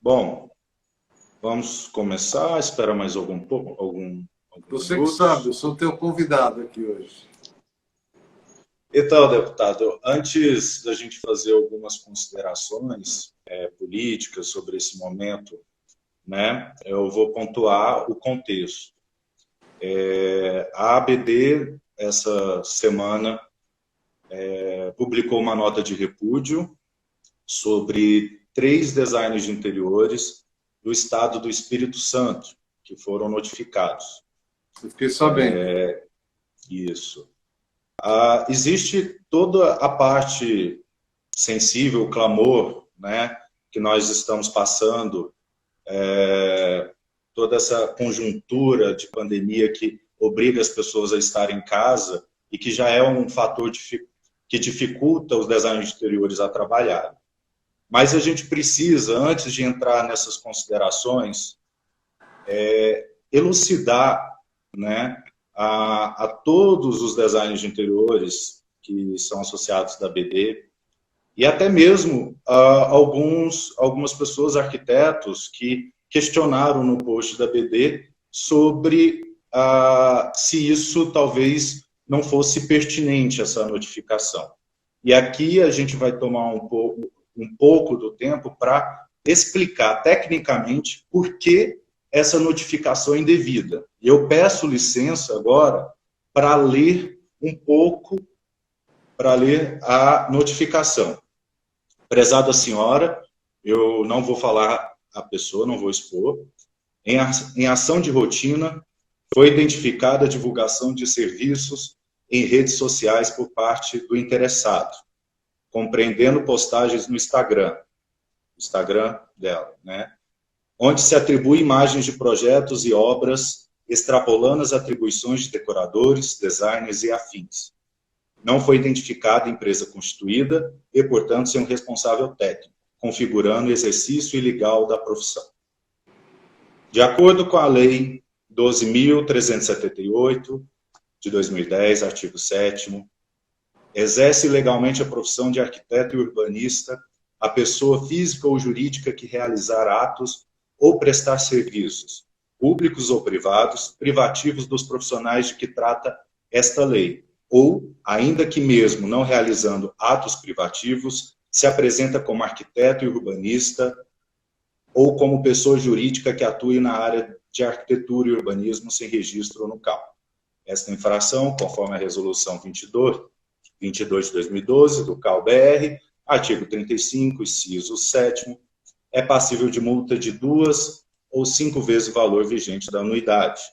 Bom, vamos começar. Espera mais alguns Você que minutos. sabe, eu sou teu convidado aqui hoje. Então, deputado, antes da gente fazer algumas considerações políticas sobre esse momento, né, eu vou pontuar o contexto. A ABD, essa semana, publicou uma nota de repúdio sobre 3 designers de interiores do estado do Espírito Santo, que foram notificados. Eu fiquei sabendo. Isso. Existe toda a parte sensível, o clamor, né, que nós estamos passando, toda essa conjuntura de pandemia que obriga as pessoas a estar em casa e que já é um fator que dificulta os designers de interiores a trabalhar. Mas a gente precisa, antes de entrar nessas considerações, elucidar, né, a todos os designers de interiores que são associados da BD, e até mesmo algumas pessoas, arquitetos, que questionaram no post da BD sobre se isso talvez não fosse pertinente, essa notificação. E aqui a gente vai tomar um pouco do tempo para explicar tecnicamente por que essa notificação é indevida. E eu peço licença agora para ler a notificação. Prezada senhora, eu não vou falar a pessoa, não vou expor. Em ação de rotina, foi identificada a divulgação de serviços em redes sociais por parte do interessado, compreendendo postagens no Instagram dela, né, onde se atribui imagens de projetos e obras, extrapolando as atribuições de decoradores, designers e afins. Não foi identificada empresa constituída e, portanto, sem um responsável técnico, configurando o exercício ilegal da profissão. De acordo com a Lei 12.378, de 2010, artigo 7º, exerce legalmente a profissão de arquiteto e urbanista a pessoa física ou jurídica que realizar atos ou prestar serviços, públicos ou privados, privativos dos profissionais de que trata esta lei, ou, ainda que mesmo não realizando atos privativos, se apresenta como arquiteto e urbanista ou como pessoa jurídica que atue na área de arquitetura e urbanismo sem registro no CAL. Esta infração, conforme a resolução 22 de 2012 do CAL-BR, artigo 35, inciso 7º, é passível de multa de 2 ou 5 vezes o valor vigente da anuidade.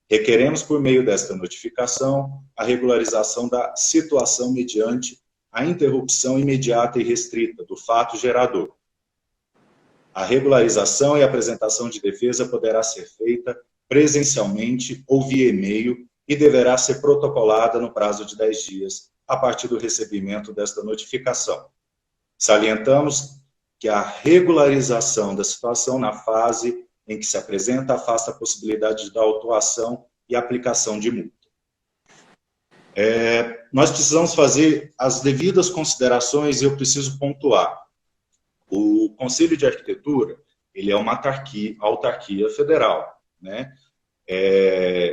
Requeremos, por meio desta notificação, a regularização da situação mediante a interrupção imediata e restrita do fato gerador. A regularização e apresentação de defesa poderá ser feita presencialmente ou via e-mail e deverá ser protocolada no prazo de 10 dias, a partir do recebimento desta notificação. Salientamos que a regularização da situação na fase em que se apresenta afasta a possibilidade da autuação e aplicação de multa. Nós precisamos fazer as devidas considerações e eu preciso pontuar. O Conselho de Arquitetura, ele é uma autarquia federal, né?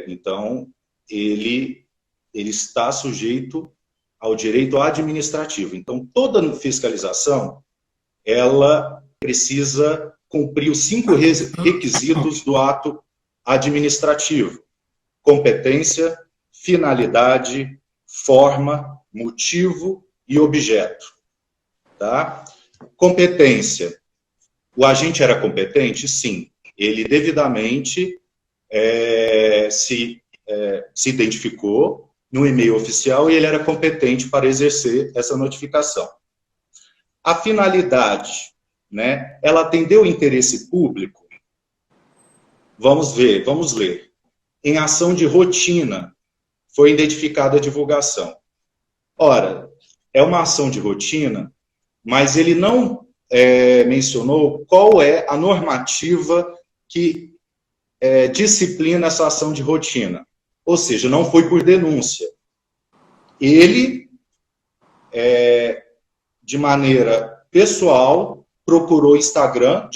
Então, ele está sujeito ao direito administrativo. Então, toda fiscalização, ela precisa cumprir os 5 requisitos do ato administrativo: competência, finalidade, forma, motivo e objeto. Tá? Competência. O agente era competente? Sim. Ele devidamente se identificou no e-mail oficial e ele era competente para exercer essa notificação. A finalidade, né? Ela atendeu o interesse público? Vamos ler. Em ação de rotina, foi identificada a divulgação. Ora, é uma ação de rotina, mas ele não mencionou qual é a normativa que disciplina essa ação de rotina. Ou seja, não foi por denúncia. Ele, de maneira pessoal, procurou o Instagram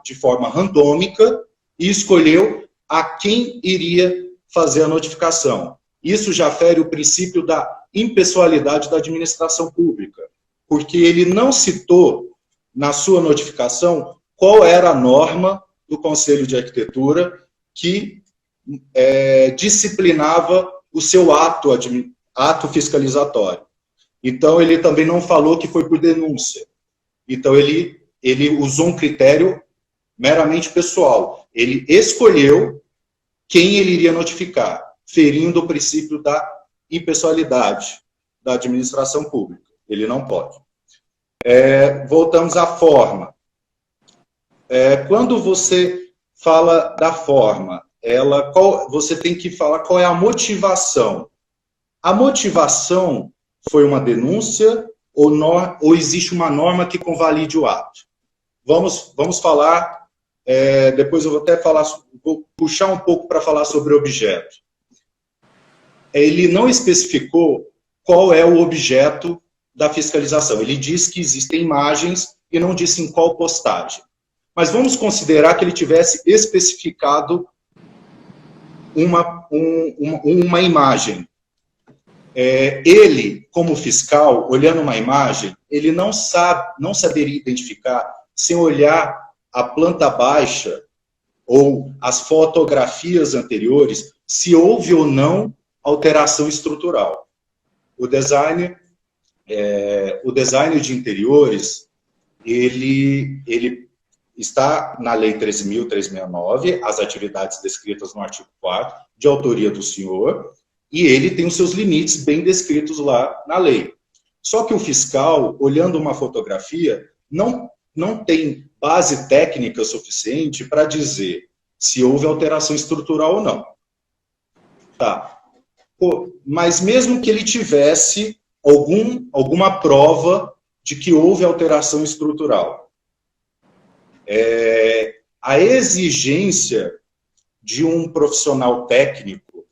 de forma randômica e escolheu a quem iria fazer a notificação. Isso já fere o princípio da impessoalidade da administração pública, porque ele não citou na sua notificação qual era a norma do Conselho de Arquitetura que disciplinava o seu ato fiscalizatório. Então, ele também não falou que foi por denúncia. Então, ele usou um critério meramente pessoal. Ele escolheu quem ele iria notificar, ferindo o princípio da impessoalidade da administração pública. Ele não pode. Voltamos à forma. Quando você fala da forma, você tem que falar qual é a motivação. A motivação foi uma denúncia ou existe uma norma que convalide o ato? Vamos falar, depois eu vou até falar, vou puxar um pouco para falar sobre o objeto. Ele não especificou qual é o objeto da fiscalização. Ele diz que existem imagens e não disse em qual postagem. Mas vamos considerar que ele tivesse especificado uma imagem. Ele, como fiscal, olhando uma imagem, ele não saberia identificar, sem olhar a planta baixa ou as fotografias anteriores, se houve ou não alteração estrutural. O design de interiores, ele está na Lei 13.369, as atividades descritas no artigo 4º, de autoria do senhor, e ele tem os seus limites bem descritos lá na lei. Só que o fiscal, olhando uma fotografia, não tem base técnica suficiente para dizer se houve alteração estrutural ou não. Tá. Mas mesmo que ele tivesse alguma prova de que houve alteração estrutural, a exigência de um profissional técnico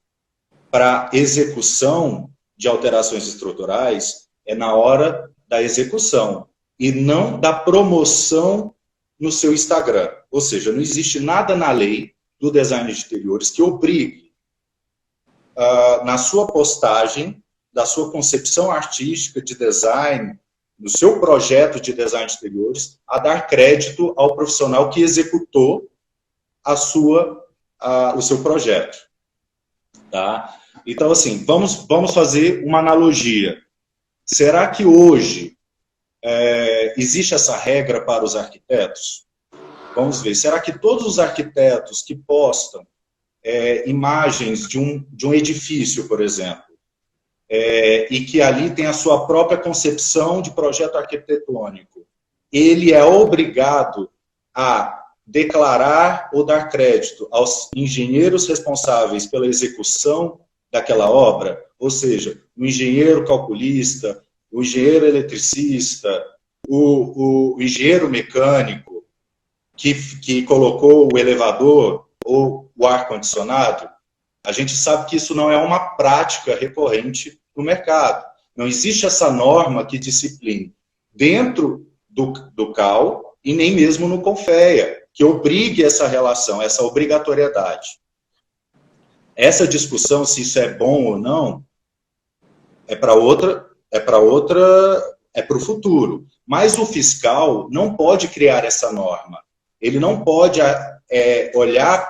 para execução de alterações estruturais é na hora da execução e não da promoção no seu Instagram. Ou seja, não existe nada na lei do design de interiores que obrigue na sua postagem, da sua concepção artística de design, no seu projeto de design de interiores, a dar crédito ao profissional que executou o seu projeto. Tá? Então, assim, vamos fazer uma analogia. Será que hoje existe essa regra para os arquitetos? Vamos ver. Será que todos os arquitetos que postam imagens de um edifício, por exemplo, e que ali tem a sua própria concepção de projeto arquitetônico, ele é obrigado a declarar ou dar crédito aos engenheiros responsáveis pela execução daquela obra? Ou seja, o engenheiro calculista, o engenheiro eletricista, o engenheiro mecânico que colocou o elevador ou o ar-condicionado? A gente sabe que isso não é uma prática recorrente no mercado. Não existe essa norma que discipline dentro do CAL e nem mesmo no CONFEA, que obrigue essa relação, essa obrigatoriedade. Essa discussão, se isso é bom ou não, é para o futuro. Mas o fiscal não pode criar essa norma. Ele não pode olhar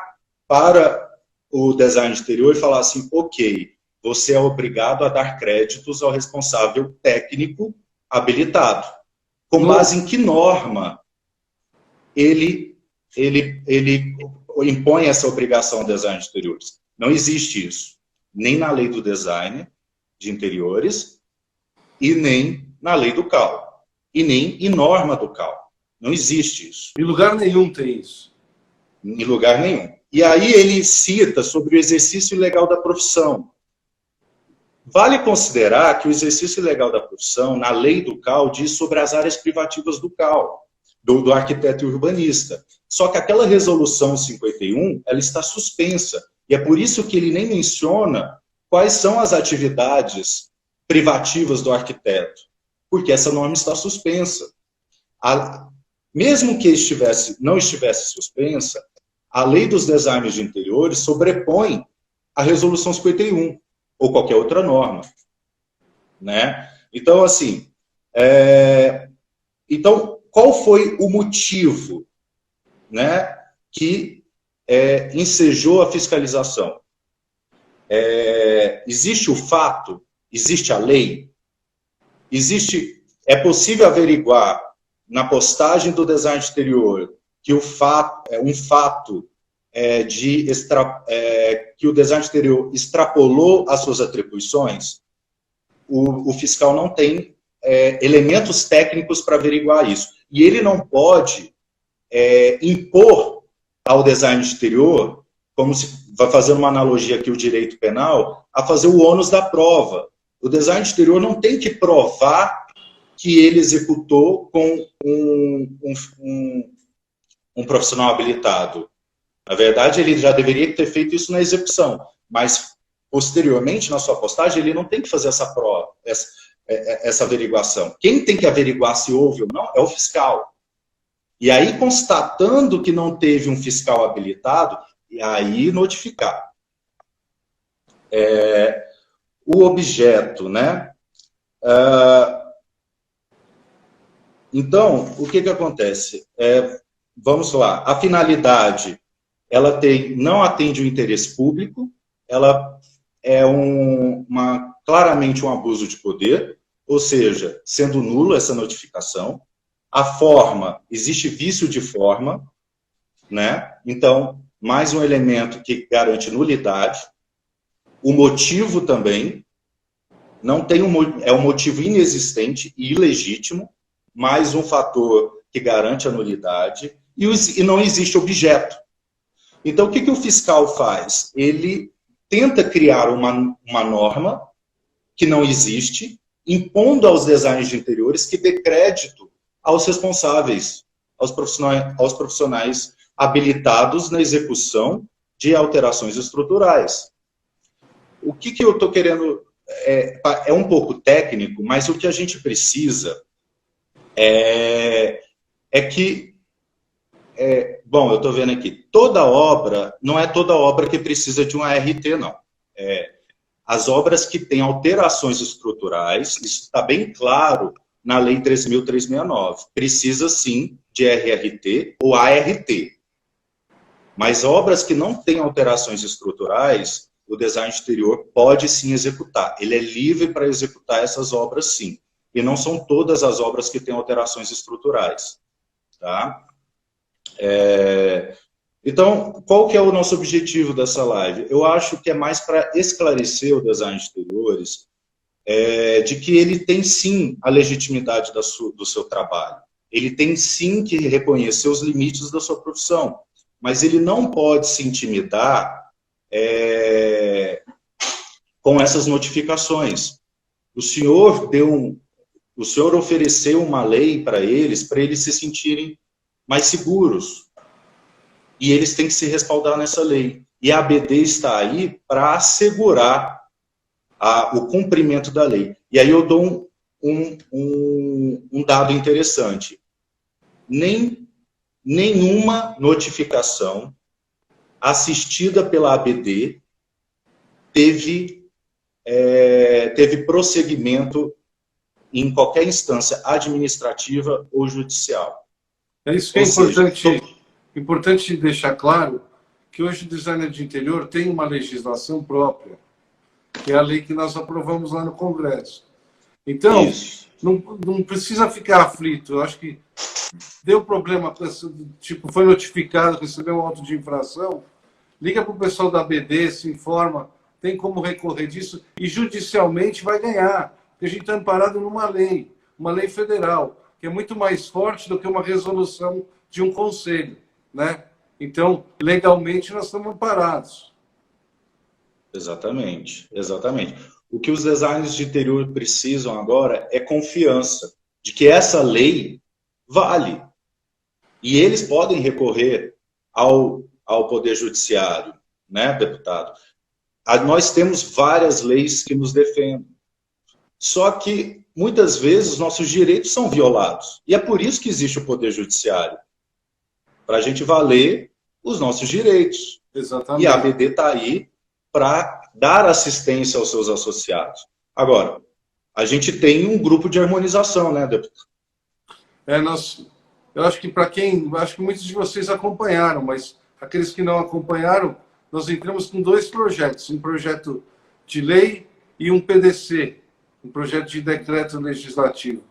para o design de interior e falar assim, ok, você é obrigado a dar créditos ao responsável técnico habilitado. Com base em que norma ele impõe essa obrigação ao design de interiores? Não existe isso. Nem na lei do design de interiores e nem na lei do CAL. E nem em norma do CAL. Não existe isso. Em lugar nenhum tem isso. Em lugar nenhum. E aí ele cita sobre o exercício ilegal da profissão. Vale considerar que o exercício ilegal da profissão, na lei do CAL, diz sobre as áreas privativas do CAL, do arquiteto e urbanista. Só que aquela resolução 51, ela está suspensa. E é por isso que ele nem menciona quais são as atividades privativas do arquiteto. Porque essa norma está suspensa. Mesmo que não estivesse suspensa, a lei dos designers de interiores sobrepõe a resolução 51 ou qualquer outra norma, né? Então, assim, então, qual foi o motivo, né, que ensejou a fiscalização? Existe o fato, existe a lei, é possível averiguar na postagem do design de interior que um fato que o design de interior extrapolou as suas atribuições? O fiscal não tem elementos técnicos para averiguar isso. E ele não pode impor ao design de interior, como se vai fazendo uma analogia aqui o direito penal, a fazer o ônus da prova. O design de interior não tem que provar que ele executou com um profissional habilitado. Na verdade, ele já deveria ter feito isso na execução, mas posteriormente, na sua postagem, ele não tem que fazer essa prova, essa averiguação. Quem tem que averiguar se houve ou não é o fiscal. E aí, constatando que não teve um fiscal habilitado, e aí notificar. O objeto, né? Então, o que acontece? Vamos lá, a finalidade, ela não atende o interesse público, ela é claramente um abuso de poder, ou seja, sendo nulo essa notificação. A forma, existe vício de forma, né? Então, mais um elemento que garante nulidade. O motivo também, é um motivo inexistente e ilegítimo, mais um fator que garante a nulidade, e não existe objeto. Então, o que o fiscal faz? Ele tenta criar uma norma que não existe, impondo aos designers de interiores que dê crédito aos responsáveis, aos profissionais habilitados na execução de alterações estruturais. O que eu estou querendo... É um pouco técnico, mas o que a gente precisa é que... bom, eu estou vendo aqui, não é toda obra que precisa de um ART, não. As obras que têm alterações estruturais, isso está bem claro na Lei 13.369, precisa sim de RRT ou ART. Mas obras que não têm alterações estruturais, o design de interior pode sim executar. Ele é livre para executar essas obras sim. E não são todas as obras que têm alterações estruturais. Tá? Então, qual que é o nosso objetivo dessa live? Eu acho que é mais para esclarecer o design de interiores, de que ele tem sim a legitimidade do seu trabalho. Ele tem sim que reconhecer os limites da sua profissão. Mas ele não pode se intimidar com essas notificações. O senhor ofereceu uma lei para eles se sentirem mais seguros. E eles têm que se respaldar nessa lei. E a ABD está aí para assegurar o cumprimento da lei. E aí eu dou um dado interessante. Nenhuma notificação assistida pela ABD teve prosseguimento em qualquer instância administrativa ou judicial. É isso que importante deixar claro, que hoje o designer de interior tem uma legislação própria, que é a lei que nós aprovamos lá no Congresso. Então, não precisa ficar aflito. Eu acho que deu problema, tipo, foi notificado, recebeu um auto de infração, liga para o pessoal da ABD, se informa, tem como recorrer disso, e judicialmente vai ganhar, porque a gente está amparado numa lei federal, que é muito mais forte do que uma resolução de um conselho, né? Então, legalmente, nós estamos amparados. Exatamente, exatamente. O que os designers de interior precisam agora é confiança de que essa lei vale. E eles podem recorrer ao Poder Judiciário, né, deputado? Nós temos várias leis que nos defendem. Só que muitas vezes, nossos direitos são violados. E é por isso que existe o Poder Judiciário, para a gente valer os nossos direitos. Exatamente. E a ABD está aí para dar assistência aos seus associados. Agora, a gente tem um grupo de harmonização, né, deputado? Eu acho que acho que muitos de vocês acompanharam, mas aqueles que não acompanharam, nós entramos com 2 projetos, um projeto de lei e um PDC, um projeto de decreto legislativo,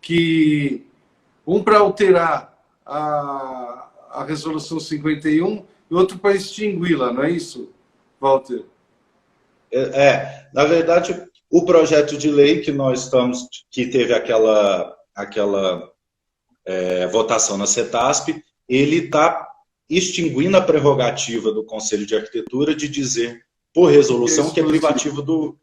que um para alterar a resolução 51 e outro para extingui-la, não é isso, Walter? Na verdade, o projeto de lei que teve aquela votação na CETASP, ele está extinguindo a prerrogativa do Conselho de Arquitetura de dizer, por resolução, que é privativo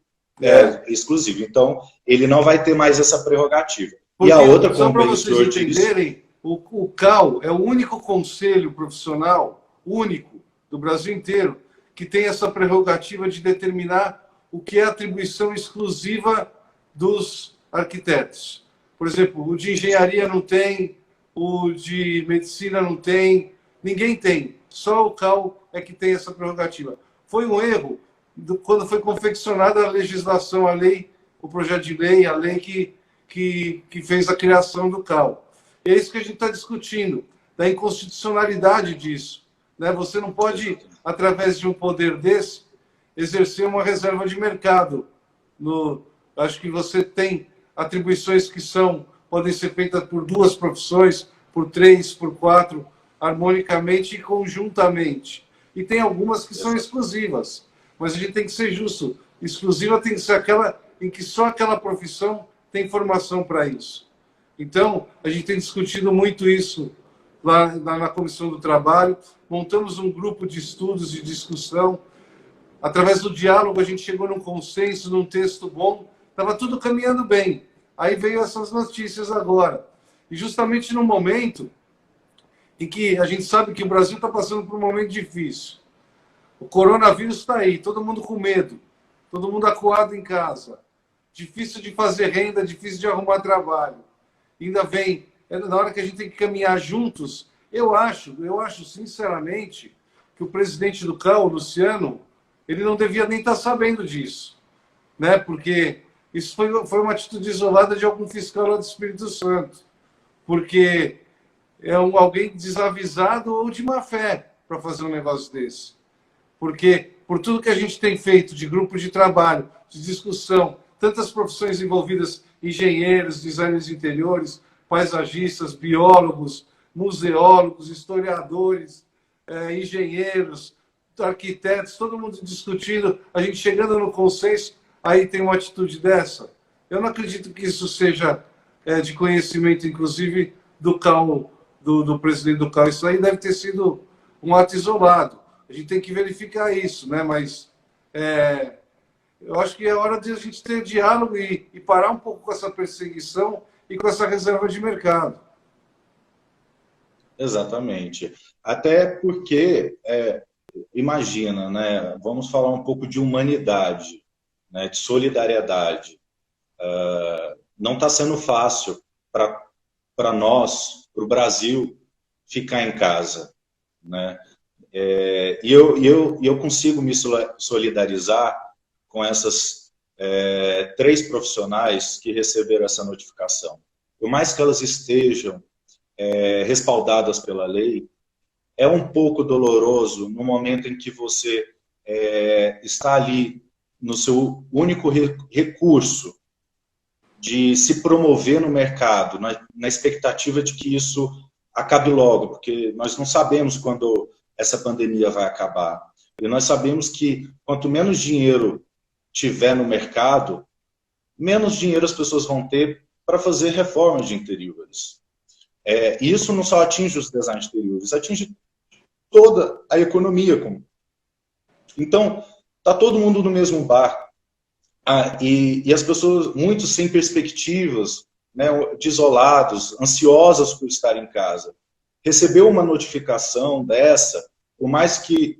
exclusivo. Então, ele não vai ter mais essa prerrogativa. Porque, e a outra, só para vocês entenderem, o CAL é o único conselho profissional, único, do Brasil inteiro, que tem essa prerrogativa de determinar o que é atribuição exclusiva dos arquitetos. Por exemplo, o de engenharia não tem, o de medicina não tem, ninguém tem. Só o CAL é que tem essa prerrogativa. Foi um erro quando foi confeccionada a legislação, a lei, o projeto de lei, a lei que fez a criação do CAL. É isso que a gente está discutindo, da inconstitucionalidade disso. Né? Você não pode, através de um poder desse, exercer uma reserva de mercado. Acho que você tem atribuições que podem ser feitas por 2 profissões, por 3, por 4, harmonicamente e conjuntamente. E tem algumas que são exclusivas. Mas a gente tem que ser justo. Exclusiva tem que ser aquela em que só aquela profissão tem formação para isso. Então, a gente tem discutido muito isso lá na Comissão do Trabalho. Montamos um grupo de estudos e discussão. Através do diálogo, a gente chegou num consenso, num texto bom. Estava tudo caminhando bem. Aí veio essas notícias agora. E justamente no momento em que a gente sabe que o Brasil está passando por um momento difícil. O coronavírus está aí, todo mundo com medo, todo mundo acuado em casa. Difícil de fazer renda, difícil de arrumar trabalho. Ainda vem, na hora que a gente tem que caminhar juntos, eu acho sinceramente que o presidente do CAL, Luciano, ele não devia nem estar sabendo disso, né? Porque isso foi uma atitude isolada de algum fiscal lá do Espírito Santo, porque é alguém desavisado ou de má fé para fazer um negócio desse. Porque, por tudo que a gente tem feito de grupo de trabalho, de discussão, tantas profissões envolvidas, engenheiros, designers de interiores, paisagistas, biólogos, museólogos, historiadores, engenheiros, arquitetos, todo mundo discutindo, a gente chegando no consenso, aí tem uma atitude dessa. Eu não acredito que isso seja de conhecimento, inclusive, do CAL, do presidente do CAL. Isso aí deve ter sido um ato isolado. A gente tem que verificar isso, né? Mas eu acho que é hora de a gente ter diálogo e parar um pouco com essa perseguição e com essa reserva de mercado. Exatamente. Até porque, imagina, né? Vamos falar um pouco de humanidade, né? De solidariedade. Não está sendo fácil para nós, para o Brasil, ficar em casa, né? E eu consigo me solidarizar com essas 3 profissionais que receberam essa notificação. Por mais que elas estejam respaldadas pela lei, é um pouco doloroso no momento em que você está ali no seu único recurso de se promover no mercado, na expectativa de que isso acabe logo, porque nós não sabemos quando essa pandemia vai acabar. E nós sabemos que quanto menos dinheiro tiver no mercado, menos dinheiro as pessoas vão ter para fazer reformas de interiores. E isso não só atinge os designs de interiores, atinge toda a economia. Então, está todo mundo no mesmo barco. E as pessoas, muitos sem perspectivas, né, desolados, ansiosas por estar em casa. Recebeu uma notificação dessa, por mais que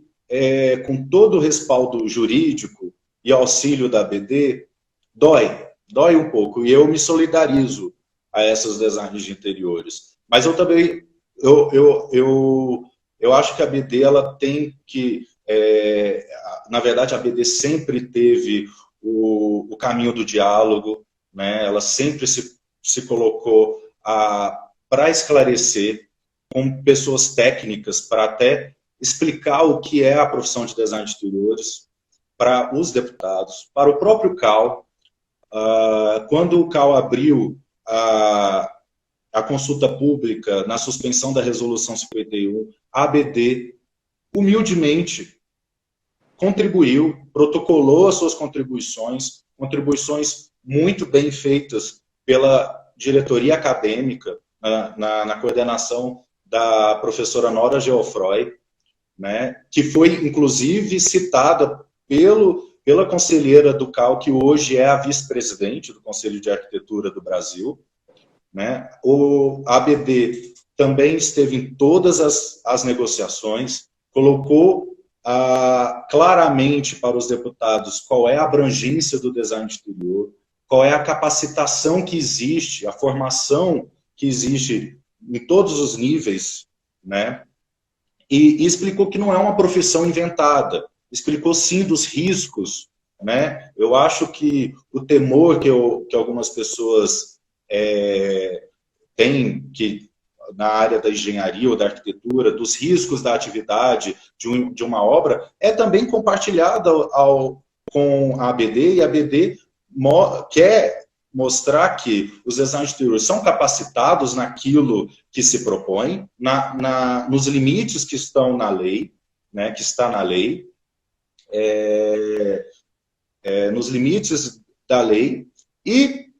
com todo o respaldo jurídico e auxílio da ABD, dói, dói um pouco, e eu me solidarizo a essas designers de interiores. Mas eu também, eu acho que a BD, ela tem que, na verdade, a BD sempre teve o caminho do diálogo, né? Ela sempre se colocou para esclarecer com pessoas técnicas, para até explicar o que é a profissão de design de interiores para os deputados, para o próprio CAL. Quando o CAL abriu a consulta pública na suspensão da Resolução 51, a ABD, humildemente, contribuiu, protocolou as suas contribuições muito bem feitas pela diretoria acadêmica, na coordenação da professora Nora Geoffroy, né, que foi, inclusive, citada pela conselheira do CAL, que hoje é a vice-presidente do Conselho de Arquitetura do Brasil. Né? A ABD também esteve em todas as negociações, colocou claramente para os deputados qual é a abrangência do design de interior, qual é a capacitação que existe, a formação que existe em todos os níveis, né? E explicou que não é uma profissão inventada, explicou sim dos riscos, né? Eu acho que o temor que algumas pessoas têm na área da engenharia ou da arquitetura, dos riscos da atividade de uma obra, é também compartilhada com a ABD, e a ABD quer mostrar que os designers de interior são capacitados naquilo que se propõe, nos limites que estão na lei, né, que está na lei, nos limites da lei, e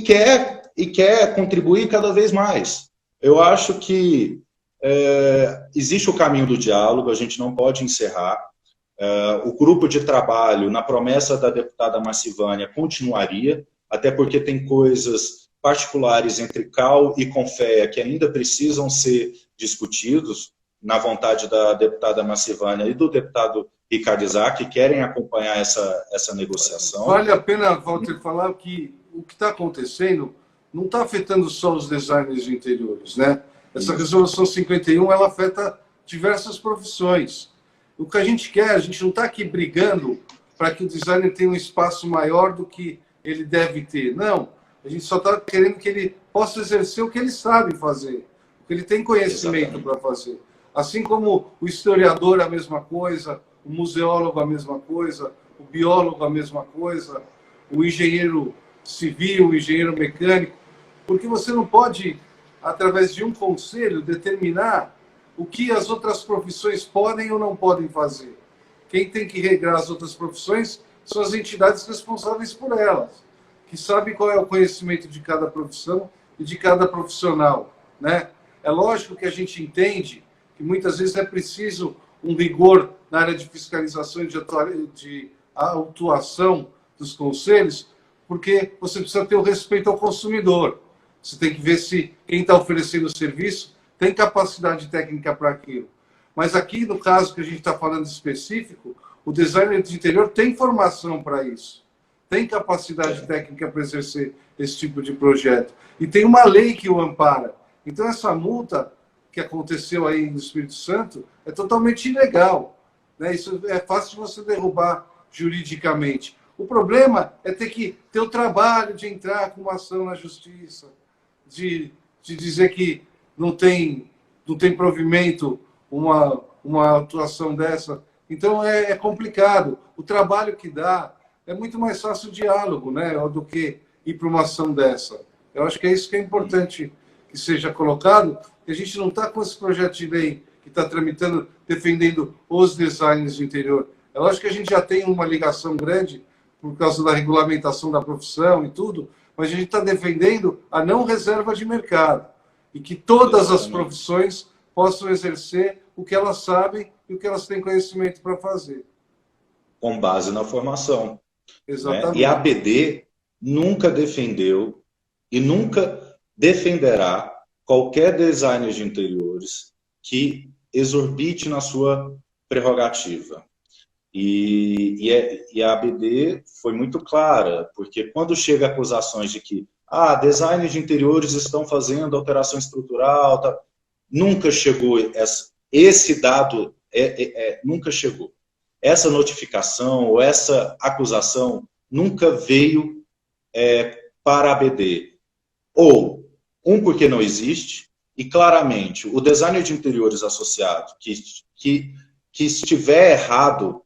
quer contribuir cada vez mais. Eu acho que existe o caminho do diálogo, a gente não pode encerrar. O grupo de trabalho, na promessa da deputada Marcivânia, continuaria, até porque tem coisas particulares entre CAL e CONFEA que ainda precisam ser discutidos, na vontade da deputada Marcivânia e do deputado Ricardo Isaac, que querem acompanhar essa negociação. Vale a pena, Walter, falar que o que está acontecendo não está afetando só os designers de interiores, né? Essa resolução 51, ela afeta diversas profissões. O que a gente quer, a gente não está aqui brigando para que o designer tenha um espaço maior do que ele deve ter. Não, a gente só está querendo que ele possa exercer o que ele sabe fazer, o que ele tem conhecimento para fazer. Assim como o historiador a mesma coisa, o museólogo a mesma coisa, o biólogo a mesma coisa, o engenheiro civil, o engenheiro mecânico, porque você não pode, através de um conselho, determinar o que as outras profissões podem ou não podem fazer. Quem tem que regrar as outras profissões são as entidades responsáveis por elas, que sabem qual é o conhecimento de cada profissão e de cada profissional, né? É lógico que a gente entende que muitas vezes é preciso um rigor na área de fiscalização e de autuação dos conselhos, porque você precisa ter o respeito ao consumidor. Você tem que ver se quem está oferecendo o serviço tem capacidade técnica para aquilo. Mas aqui, no caso que a gente está falando específico, o designer de interior tem formação para isso. Tem capacidade técnica para exercer esse tipo de projeto. E tem uma lei que o ampara. Então, essa multa que aconteceu aí no Espírito Santo é totalmente ilegal, né? Isso é fácil de você derrubar juridicamente. O problema é ter que ter o trabalho de entrar com uma ação na justiça, de dizer que não tem provimento uma atuação dessa. Então, é complicado. O trabalho que dá é muito mais fácil o diálogo, né, do que ir para uma ação dessa. Eu acho que é isso que é importante que seja colocado, que a gente não está com esse projeto de lei que está tramitando, defendendo os designers de interior. Eu acho que a gente já tem uma ligação grande por causa da regulamentação da profissão e tudo, mas a gente está defendendo a não reserva de mercado e que todas as profissões possam exercer o que elas sabem e o que elas têm conhecimento para fazer. Com base na formação. Exatamente. Né? E a ABD nunca defendeu e nunca defenderá qualquer designer de interiores que exorbite na sua prerrogativa. E a ABD foi muito clara, porque quando chega acusações de que designers de interiores estão fazendo alteração estrutural, tá, nunca chegou esse dado, nunca chegou. Essa notificação ou essa acusação nunca veio para a ABD. Ou, porque não existe, e claramente o designer de interiores associado que estiver errado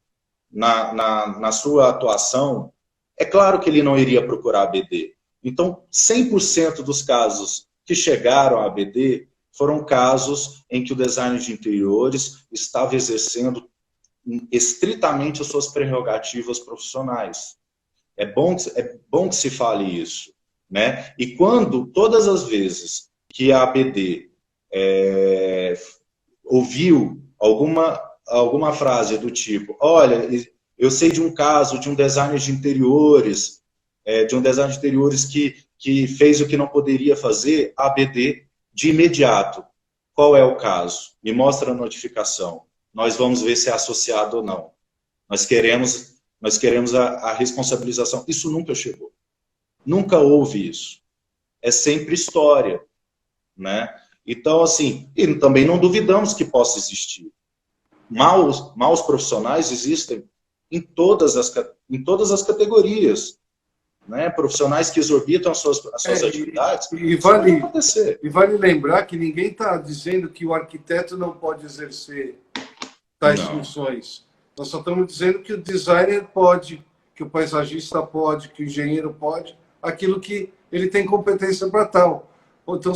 na sua atuação, é claro que ele não iria procurar a ABD. Então, 100% dos casos que chegaram à ABD foram casos em que o designer de interiores estava exercendo estritamente as suas prerrogativas profissionais. É bom que se fale isso, né? E quando, todas as vezes que a ABD ouviu alguma frase do tipo, olha, eu sei de um caso de um designer de interiores, que fez o que não poderia fazer, a ABD, de imediato, qual é o caso? Me mostra a notificação. Nós vamos ver se é associado ou não. Nós queremos a responsabilização. Isso nunca chegou. Nunca houve isso. É sempre história, né? Então, assim, e também não duvidamos que possa existir. Maus profissionais existem em todas as categorias, né? Profissionais que exorbitam as suas atividades. E vale lembrar que ninguém está dizendo que o arquiteto não pode exercer tais funções. Nós só estamos dizendo que o designer pode, que o paisagista pode, que o engenheiro pode, aquilo que ele tem competência para tal. Então,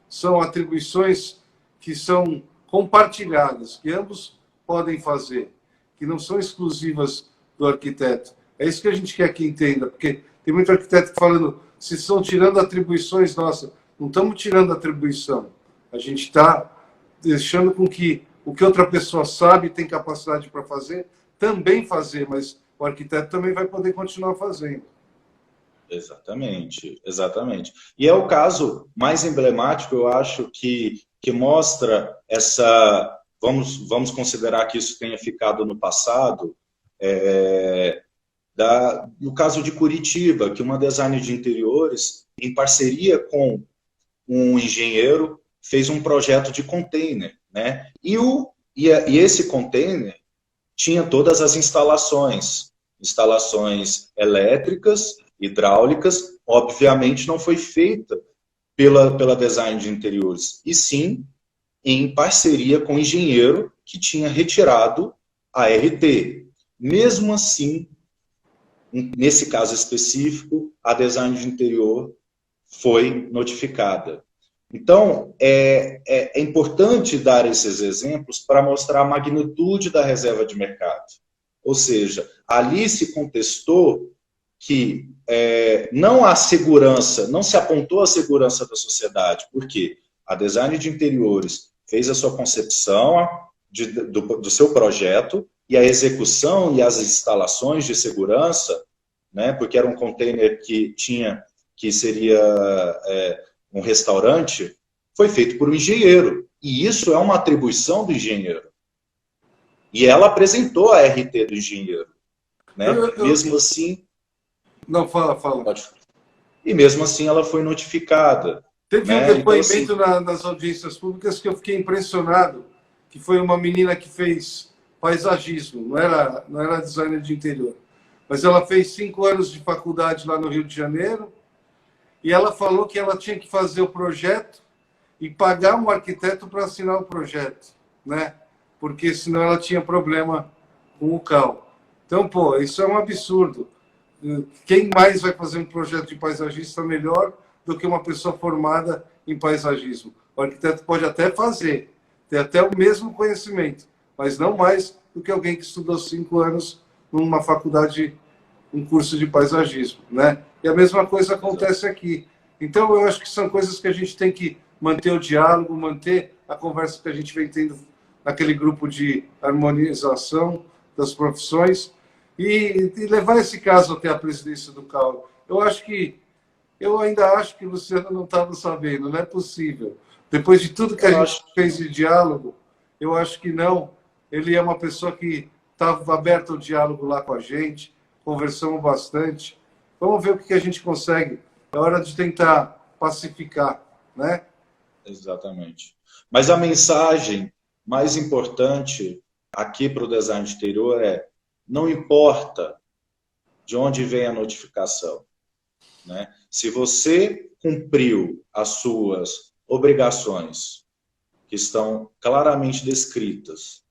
são atribuições que são compartilhadas, que ambos podem fazer, que não são exclusivas do arquiteto. É isso que a gente quer que entenda, porque tem muito arquiteto falando, se estão tirando atribuições, nossa, não estamos tirando atribuição. A gente está deixando com que o que outra pessoa sabe, tem capacidade para fazer, também fazer, mas o arquiteto também vai poder continuar fazendo. Exatamente, exatamente. E é o caso mais emblemático, eu acho, que mostra essa... Vamos considerar que isso tenha ficado no passado, no caso de Curitiba, que uma designer de interiores, em parceria com um engenheiro, fez um projeto de container, né? E esse container tinha todas as instalações elétricas, hidráulicas, obviamente não foi feita pela design de interiores, e sim em parceria com o engenheiro que tinha retirado a RT. Mesmo assim, nesse caso específico, a design de interior foi notificada. Então, é importante dar esses exemplos para mostrar a magnitude da reserva de mercado. Ou seja, ali se contestou que não há segurança, não se apontou a segurança da sociedade, porque a design de interiores fez a sua concepção do seu projeto e a execução e as instalações de segurança, né, porque era um container que seria um restaurante, foi feito por um engenheiro. E isso é uma atribuição do engenheiro. E ela apresentou a RT do engenheiro. Né? Mesmo assim... Não, fala. Pode. E mesmo assim ela foi notificada. Teve um depoimento então, assim, nas audiências públicas que eu fiquei impressionado, que foi uma menina que fez paisagismo, não era designer de interior. Mas ela fez 5 anos de faculdade lá no Rio de Janeiro, e ela falou que ela tinha que fazer o projeto e pagar um arquiteto para assinar o projeto, né? Porque senão ela tinha problema com o CAL. Então, pô, isso é um absurdo. Quem mais vai fazer um projeto de paisagista melhor do que uma pessoa formada em paisagismo? O arquiteto pode até fazer, ter até o mesmo conhecimento, mas não mais do que alguém que estudou 5 anos numa faculdade, um curso de paisagismo, né? E a mesma coisa acontece aqui. Então, eu acho que são coisas que a gente tem que manter o diálogo, manter a conversa que a gente vem tendo naquele grupo de harmonização das profissões e levar esse caso até a presidência do CAL. Eu ainda acho que o Luciano não estava sabendo, não é possível. Depois de tudo que a gente fez de diálogo, eu acho que não. Ele é uma pessoa que estava aberto ao diálogo lá com a gente, conversamos bastante. Vamos ver o que a gente consegue. É hora de tentar pacificar, né? Exatamente. Mas a mensagem mais importante aqui para o design de interior é: não importa de onde vem a notificação, né? Se você cumpriu as suas obrigações, que estão claramente descritas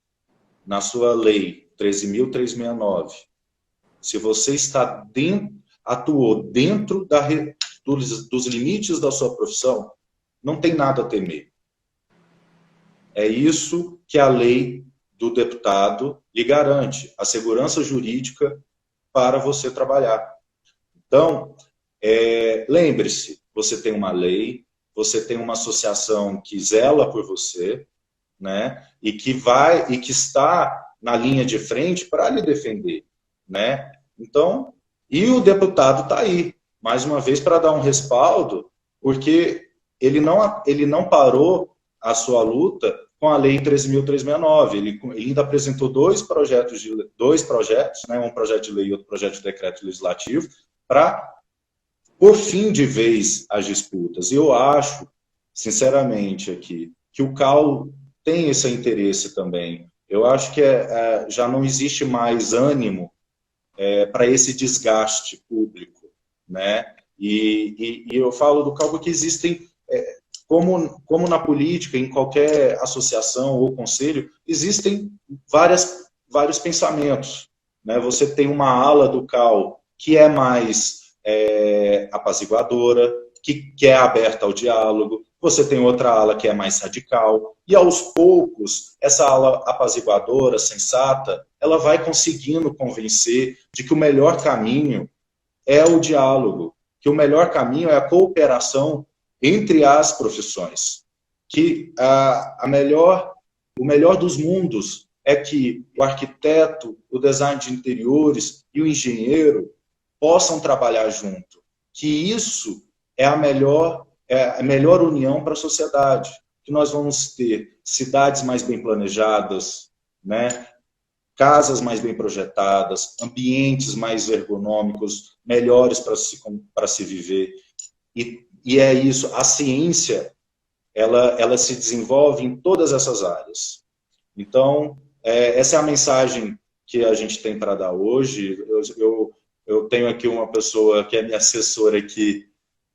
na sua lei 13.369, se você atuou dentro dos limites da sua profissão, não tem nada a temer. É isso que a lei do deputado lhe garante, a segurança jurídica para você trabalhar. Então, lembre-se, você tem uma lei, você tem uma associação que zela por você, né? E que está na linha de frente para lhe defender, né? Então, e o deputado está aí, mais uma vez, para dar um respaldo, porque ele não parou a sua luta com a Lei 13.369. Ele ainda apresentou dois projetos, né, um projeto de lei e outro projeto de decreto legislativo, para por fim de vez as disputas. E eu acho, sinceramente, aqui, que o CAL tem esse interesse também. Eu acho que já não existe mais ânimo para esse desgaste público, né? E eu falo do CAL porque existem, como na política, em qualquer associação ou conselho, existem vários pensamentos, né? Você tem uma ala do CAL que é mais apaziguadora, que é aberta ao diálogo, você tem outra ala que é mais radical, e aos poucos, essa ala apaziguadora, sensata, ela vai conseguindo convencer de que o melhor caminho é o diálogo, que o melhor caminho é a cooperação entre as profissões, que o melhor dos mundos é que o arquiteto, o design de interiores e o engenheiro possam trabalhar junto, que isso é a melhor união para a sociedade, que nós vamos ter cidades mais bem planejadas, né? Casas mais bem projetadas, ambientes mais ergonômicos, melhores para se viver. E é isso, a ciência, ela se desenvolve em todas essas áreas. Então, essa é a mensagem que a gente tem para dar hoje. Eu tenho aqui uma pessoa que é minha assessora aqui,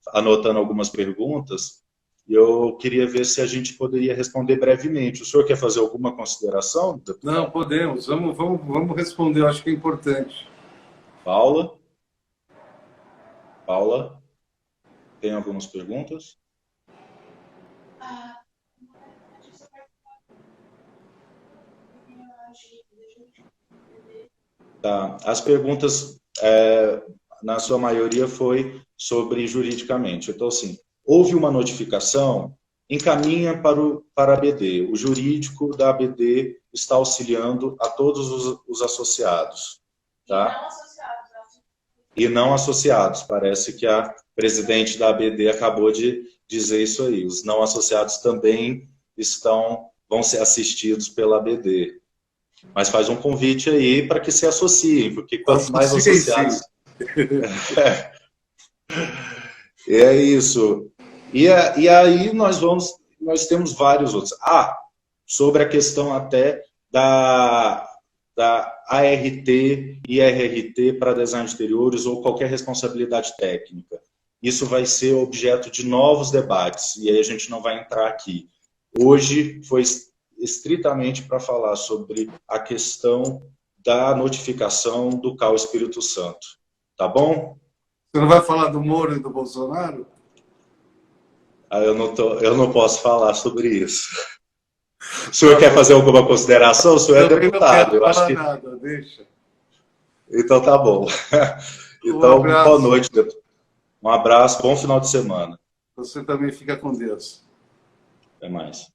anotando algumas perguntas, e eu queria ver se a gente poderia responder brevemente. O senhor quer fazer alguma consideração, deputado? Não, podemos. Vamos responder, eu acho que é importante. Paula? Paula? Tem algumas perguntas? Tá. As perguntas, na sua maioria, foi sobre juridicamente. Então, assim, houve uma notificação, encaminha para a ABD. O jurídico da ABD está auxiliando a todos os associados. Tá? E não associados. Parece que a presidente da ABD acabou de dizer isso aí. Os não associados também vão ser assistidos pela ABD. Mas faz um convite aí para que se associem, porque quanto mais associados... É isso. E aí nós temos vários outros. Sobre a questão até da ART e IRRT para design de interiores ou qualquer responsabilidade técnica. Isso vai ser objeto de novos debates, e aí a gente não vai entrar aqui. Hoje foi estritamente para falar sobre a questão da notificação do CAL Espírito Santo. Tá bom? Você não vai falar do Moro e do Bolsonaro? Eu não posso falar sobre isso. O senhor quer fazer alguma consideração? O senhor é deputado. Eu acho que... nada, deixa. Então tá bom. Então, boa noite, deputado. Um abraço, bom final de semana. Você também fica com Deus. Até mais.